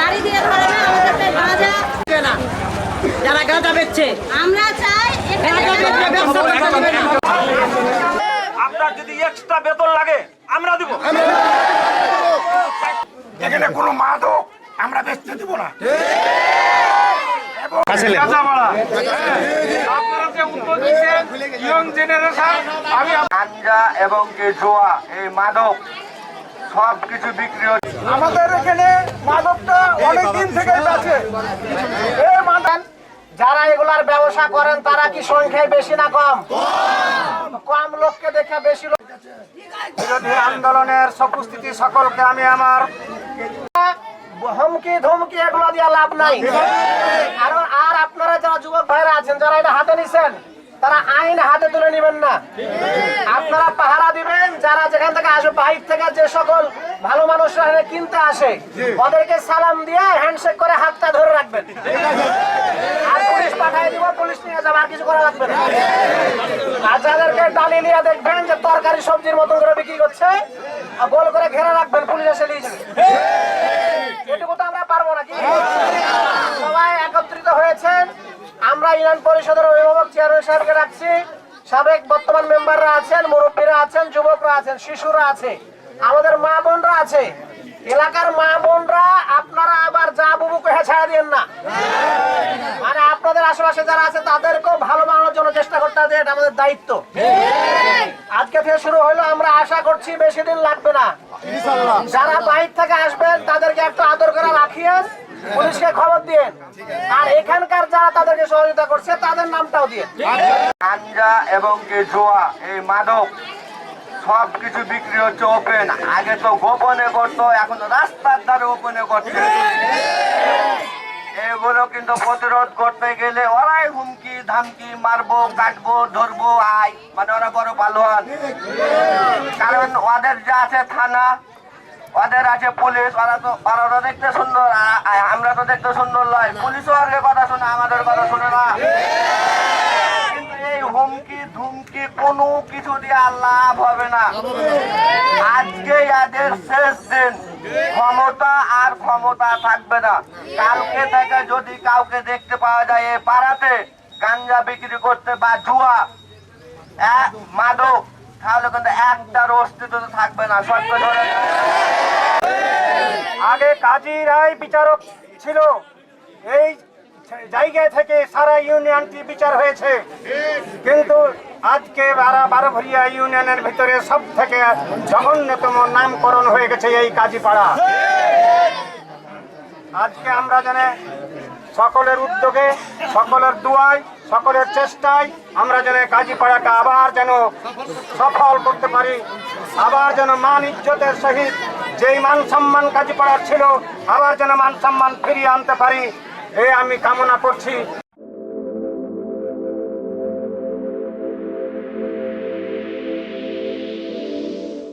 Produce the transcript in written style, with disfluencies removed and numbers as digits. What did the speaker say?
গাড়ি দিয়ে ধরে না, আমাদের গাঁজা না, যারা গাঁজা বেচছে আমরা চাই আপনার যদি এক্সট্রা বেতন লাগে আমরা দিব। এখানে কোনো মাদক আমরা বেচতে দিব না। আপনারা যে উদ্যোগ নিচ্ছেন ইয়ং জেনারেশন, আমি গাঞ্জা এবং জোয়া এই মাদক সব কিছু বিক্রি হচ্ছে আমাদের এখানে মাদকটা অনেক দিন থেকেই আছে। এই মাদক যারা এগুলার ব্যবসা করেন তারা কি সংখ্যায় বেশি না কম? কম লোককে দেখে বেশি লোক। বিরোধী আন্দোলনের উপস্থিতি সকলকে আমি আমার হুমকি ধমকি এগুলো দিয়ে লাভ নাই। আর আপনারা যারা যুবক ভাইরা আছেন, যারা এটা হাতে নিছেন, তারা আইন হাতে তুলে নেবেন না। আপনারা পাহারা দিবেন। যারা যেখান থেকে আসবে, বাইর থেকে যে সকল ভালো মানুষরা এখানে কিনতে আসে, ওদেরকে সালাম দিয়ে হ্যান্ডশেক করে হাতটা ধরে রাখবেন। আর পুলিশ পাঠিয়ে দিব, পুলিশ নিয়ে যাবে, আর কিছু করা লাগবে না। আর যাদেরকে ডালি নিয়ে দেখবেন যে তরকারি সবজির মতন করে বিক্রি করছে, গোল করে ঘেরা রাখবেন, পুলিশ এসে নিয়ে যাবে। এটুকু তো আমরা পারবো নাকি? সবাই একত্রিত হয়েছেন। আমরা ইউনিয়ন পরিষদের অভিভাবক চেয়ারম্যান সাহেবকে রাখছি, সাবেক বর্তমান মেম্বাররা আছেন, মুরব্বীরা আছেন, যুবকরা আছেন, শিশুরা আছে, আমাদের মা বোনরা আছে। এলাকার মা বোনরা আপনারা আবার যা বুবুকে ছাড়া দিয়েন না। মানে আপনাদের আশেপাশে যারা আছে তাদেরকেও ভালো বানানোর জন্য চেষ্টা করতে হবে, এটা আমাদের দায়িত্ব। আজকে থেকে শুরু হলো, আমরা আশা করছি বেশি দিন লাগবে না। যারা বাইরে থেকে আসবেন তাদেরকে একটু আদর করে রাখিয়েন, পুলিশকে খবর দিয়েন। আর এখানকার যারা তাদেরকে সহযোগিতা করছে তাদের নামটাও দিয়ে। গাঞ্জা এবং জোয়া এই মাদক সব কিছু বিক্রি হচ্ছে ওপেন। আগে তো গোপনে করতো, এখন রাস্তার ধারে ওপেনে করছে। এগুলো কিন্তু প্রতিরোধ করতে গেলে ওরাই হুমকি ধামকি, মারবো, কাটবো, ধরবো, আয়, মানে ওরা বড় পালোয়ান। কারণ ওদের যে আছে থানা, ওদের আছে পুলিশ, ওরা দেখতে সুন্দর, আমরা তো দেখতে সুন্দর নয়। পুলিশও আর কথা শোনে, আমাদের কথা শোনে না। কিন্তু এই হুমকি ধুমকি কোনো কিছু দিয়ে লাভ হবে না। আজকে এদের শেষ দিন, ক্ষমতা আর ক্ষমতা থাকবে না। কালকে থেকে যদি কাউকে দেখতে পাওয়া যায় এই পাড়াতে গাঞ্জা বিক্রি করতে বা জুয়া মাদক, তাহলে কিন্তু একটার অস্তিত্ব থাকবে না। সত্য ধরে আগে কাজী রায় বিচারক ছিল, এই জায়গা থেকে সারা ইউনিয়নটি বিচার হয়েছে। কিন্তু আজকে বারোভরিয়া ইউনিয়নের ভিতরে সব থেকে জঘন্যতম নামকরণ হয়ে গেছে এই কাজীপাড়া। আজকে আমরা জানি সকলের উদ্যোগে, সকলের দুয়ায়, সকলের চেষ্টায় আমরা যেন কাজীপাড়াকে আবার যেন সফল করতে পারি, আবার যেন মান ইজ্জতের সহিত যেই মান সম্মান কাজীপাড়ার ছিল আবার যেন মান সম্মান ফিরিয়ে আনতে পারি, এই আমি কামনা করছি।